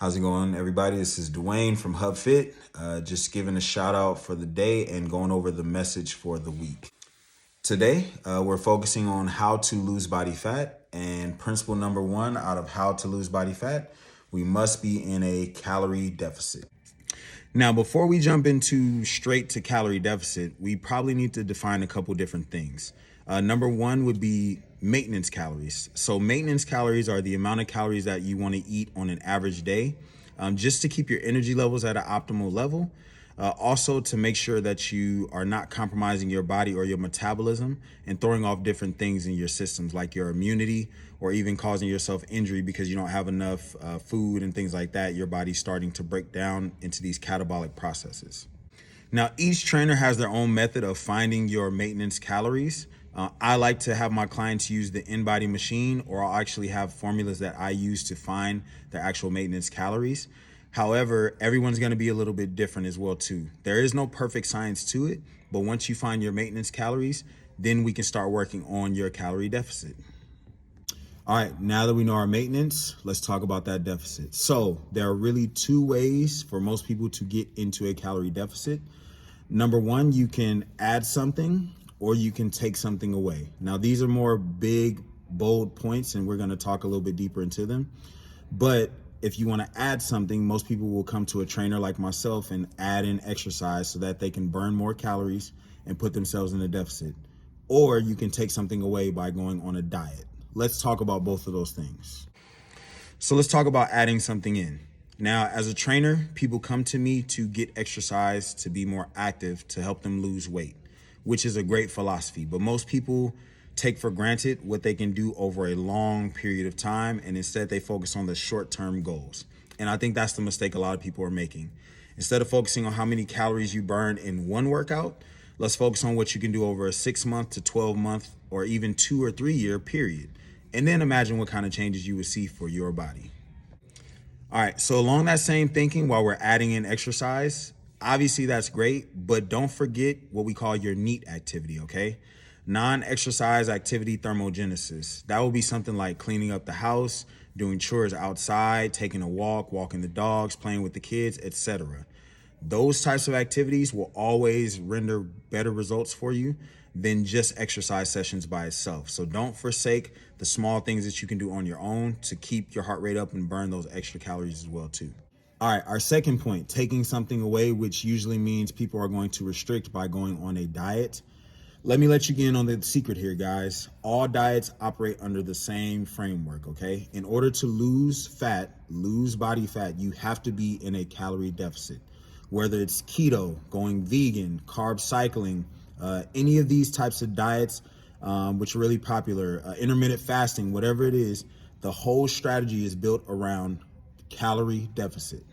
How's it going, everybody? This is Dwayne from HubFit. Just giving a shout out for the day and going over the message for the week. Today, we're focusing on how to lose body fat, and principle number one out of how to lose body fat, we must be in a calorie deficit. Now, before we jump into straight to calorie deficit, we probably need to define a couple different things. Number one would be maintenance calories. So maintenance calories are the amount of calories that you want to eat on an average day, just to keep your energy levels at an optimal level. Also to make sure that you are not compromising your body or your metabolism and throwing off different things in your systems like your immunity or even causing yourself injury because you don't have enough food and things like that. Your body's starting to break down into these catabolic processes. Now, each trainer has their own method of finding your maintenance calories. I like to have my clients use the InBody machine, or I'll actually have formulas that I use to find their actual maintenance calories. However, everyone's going to be a little bit different as well too. There is no perfect science to it, but once you find your maintenance calories, then we can start working on your calorie deficit. All right, now that we know our maintenance, let's talk about that deficit. So there are really two ways for most people to get into a calorie deficit. Number one, you can add something or you can take something away. Now, these are more big, bold points, and we're going to talk a little bit deeper into them. But if you want to add something, most people will come to a trainer like myself and add in exercise so that they can burn more calories and put themselves in a deficit. Or you can take something away by going on a diet. Let's talk about both of those things. So let's talk about adding something in. Now, as a trainer, people come to me to get exercise, to be more active, to help them lose weight, which is a great philosophy. But most people take for granted what they can do over a long period of time, and instead they focus on the short-term goals. And I think that's the mistake a lot of people are making. Instead of focusing on how many calories you burn in one workout, let's focus on what you can do over a 6-month to 12-month or even 2 or 3 year period. And then imagine what kind of changes you would see for your body. All right, so along that same thinking, while we're adding in exercise, obviously that's great, but don't forget what we call your NEAT activity, okay? Non-exercise activity thermogenesis. That will be something like cleaning up the house, doing chores outside, taking a walk, walking the dogs, playing with the kids, etc. Those types of activities will always render better results for you than just exercise sessions by itself. So don't forsake the small things that you can do on your own to keep your heart rate up and burn those extra calories as well too. All right, our second point, taking something away, which usually means people are going to restrict by going on a diet. Let me let you in on the secret here, guys. All diets operate under the same framework, okay? In order to lose fat, lose body fat, you have to be in a calorie deficit. Whether it's keto, going vegan, carb cycling, any of these types of diets, which are really popular, intermittent fasting, whatever it is, the whole strategy is built around calorie deficit.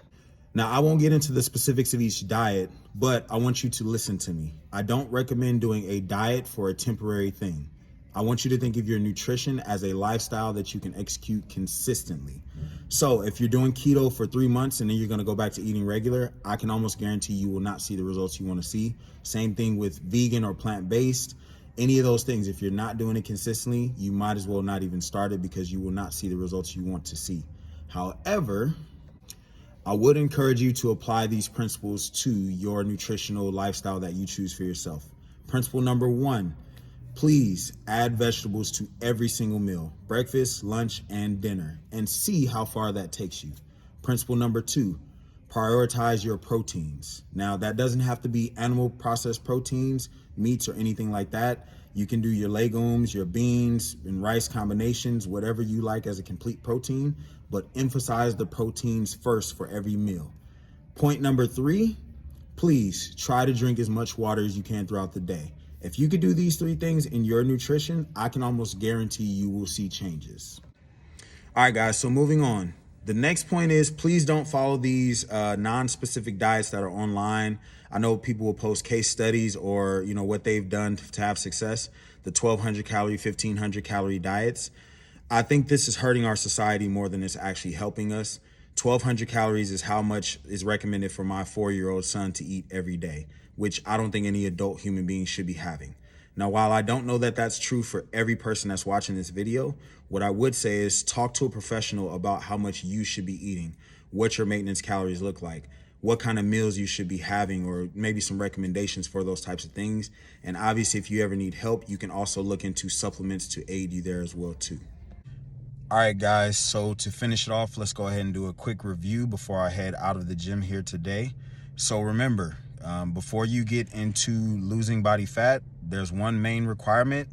Now, I won't get into the specifics of each diet, but I want you to listen to me. I don't recommend doing a diet for a temporary thing. I want you to think of your nutrition as a lifestyle that you can execute consistently. So if you're doing keto for 3 months and then you're going to go back to eating regular, I can almost guarantee you will not see the results you want to see. Same thing with vegan or plant-based. Any of those things, if you're not doing it consistently, you might as well not even start it because you will not see the results you want to see. However, I would encourage you to apply these principles to your nutritional lifestyle that you choose for yourself. Principle number one, please add vegetables to every single meal, breakfast, lunch, and dinner, and see how far that takes you. Principle number two, prioritize your proteins. Now, that doesn't have to be animal processed proteins, meats, or anything like that. You can do your legumes, your beans, and rice combinations, whatever you like as a complete protein, but emphasize the proteins first for every meal. Point number three, please try to drink as much water as you can throughout the day. If you could do these three things in your nutrition, I can almost guarantee you will see changes. All right, guys, so moving on. The next point is please don't follow these non-specific diets that are online. I know people will post case studies or what they've done to have success, the 1,200 calorie, 1,500 calorie diets. I think this is hurting our society more than it's actually helping us. 1,200 calories is how much is recommended for my 4-year-old son to eat every day, which I don't think any adult human being should be having. Now, while I don't know that that's true for every person that's watching this video, what I would say is talk to a professional about how much you should be eating. what your maintenance calories look like, what kind of meals you should be having, or maybe some recommendations for those types of things. And obviously, if you ever need help, you can also look into supplements to aid you there as well too. All right, guys, so to finish it off, let's go ahead and do a quick review before I head out of the gym here today. So remember, before you get into losing body fat, there's one main requirement.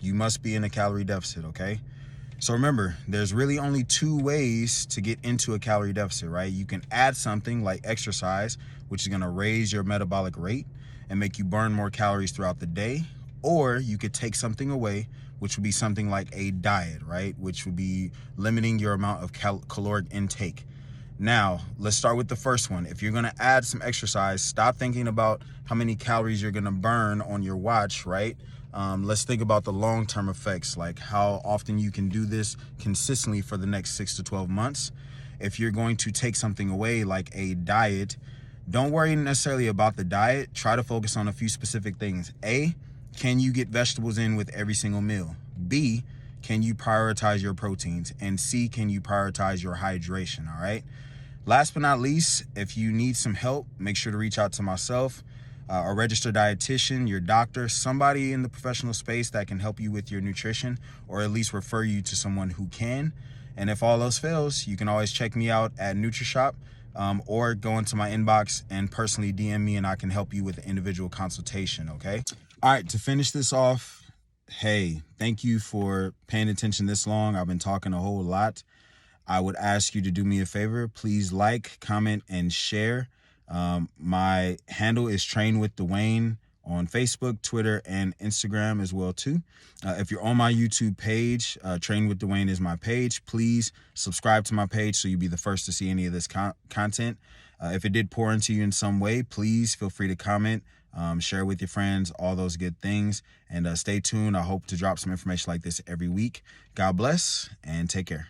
You must be in a calorie deficit, okay? So remember, there's really only two ways to get into a calorie deficit, right? You can add something like exercise, which is gonna raise your metabolic rate and make you burn more calories throughout the day. Or you could take something away, which would be something like a diet, right? Which would be limiting your amount of caloric intake. Now, let's start with the first one. If you're gonna add some exercise, stop thinking about how many calories you're gonna burn on your watch, right? Let's think about the long-term effects, like how often you can do this consistently for the next 6 to 12 months. If you're going to take something away like a diet, don't worry necessarily about the diet. Try to focus on a few specific things. A, can you get vegetables in with every single meal? B, can you prioritize your proteins? And C, can you prioritize your hydration, all right? Last but not least, if you need some help, make sure to reach out to myself, a registered dietitian, your doctor, somebody in the professional space that can help you with your nutrition, or at least refer you to someone who can. And if all else fails, you can always check me out at NutriShop, or go into my inbox and personally DM me, and I can help you with an individual consultation, okay? All right, to finish this off, hey, thank you for paying attention this long. I've been talking a whole lot. I would ask you to do me a favor. Please like, comment, and share. My handle is Train with Dwayne on Facebook, Twitter, and Instagram as well too. If you're on my YouTube page, Train with Dwayne is my page. Please subscribe to my page so you'll be the first to see any of this content. If it did pour into you in some way, please feel free to comment, share with your friends, all those good things. And stay tuned. I hope to drop some information like this every week. God bless and take care.